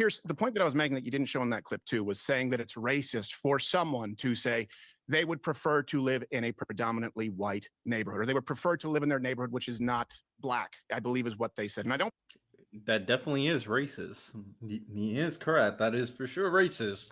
here's the point that I was making that you didn't show in that clip too, was saying that it's racist for someone to say they would prefer to live in a predominantly white neighborhood, or they would prefer to live in their neighborhood, which is not black, I believe is what they said. And I don't That definitely is racist. He is correct. That is for sure racist.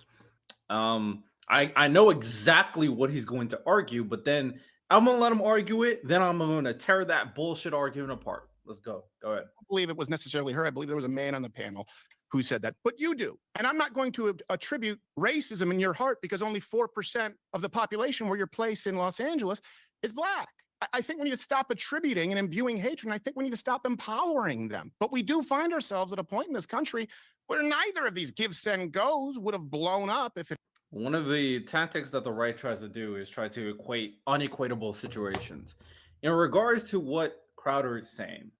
I know exactly what he's going to argue, but then I'm gonna let him argue it. Then I'm gonna tear that bullshit argument apart. Let's go. Go ahead. believe it was necessarily her. I believe there was a man on the panel who said that, but you do. And I'm not going to attribute racism in your heart because only 4% of the population where you're placed in Los Angeles is black. I think we need to stop attributing and imbuing hatred. And I think we need to stop empowering them. But we do find ourselves at a point in this country where neither of these give, send, goes would have blown up if it. One of the tactics that the right tries to do is try to equate unequatable situations. In regards to what Crowder is saying,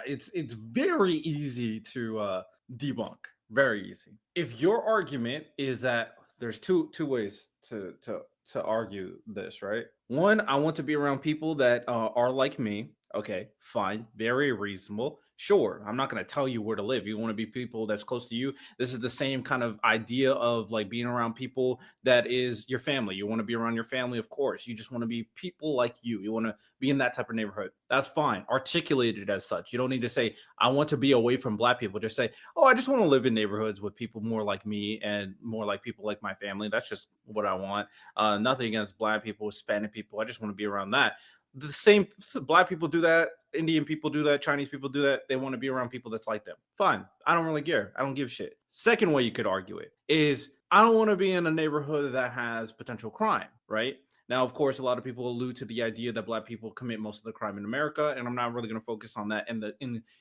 it's very easy to debunk. Very easy. If your argument is that there's two ways to argue this, right? One, I want to be around people that are like me. Okay, fine, very reasonable. Sure, I'm not going to tell you where to live. You want to be people that's close to you. This is the same kind of idea of like being around people that is your family. You want to be around your family, of course. You just want to be people like you. You want to be in that type of neighborhood. That's fine. Articulate it as such. You don't need to say, I want to be away from black people. Just say, oh, I just want to live in neighborhoods with people more like me and more like people like my family. That's just what I want. Nothing against black people, Hispanic people. I just want to be around that. The same black people do that, Indian people do that, Chinese people do that. They want to be around people that's like them. Fine. I don't really care. I don't give a shit. Second way you could argue it is I don't want to be in a neighborhood that has potential crime, right? Now, of course, a lot of people allude to the idea that black people commit most of the crime in America, and I'm not really going to focus on that in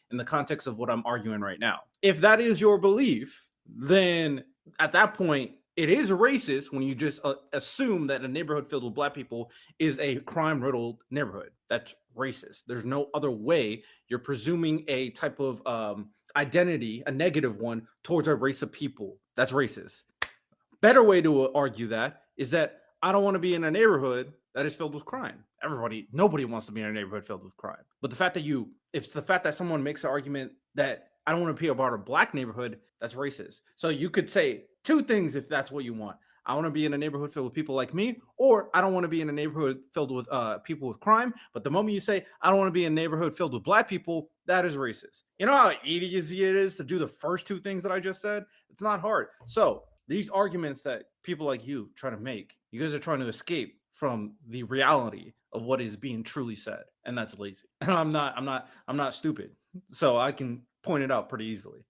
the context of what I'm arguing right now. If that is your belief, then at that point, it is racist when you just assume that a neighborhood filled with black people is a crime riddled neighborhood. That's racist. There's no other way. You're presuming a type of identity, a negative one, towards a race of people. That's racist. Better way to argue that is that I don't want to be in a neighborhood that is filled with crime. Nobody wants to be in a neighborhood filled with crime. But if the fact that someone makes an argument that I don't want to be a part of a black neighborhood, that's racist. So you could say two things if that's what you want. I want to be in a neighborhood filled with people like me, or I don't want to be in a neighborhood filled with people with crime. But the moment you say, I don't want to be in a neighborhood filled with black people, that is racist. You know how easy it is to do the first two things that I just said? It's not hard. So these arguments that people like you try to make, you guys are trying to escape from the reality of what is being truly said, and that's lazy. And I'm not stupid, so I can point it out pretty easily.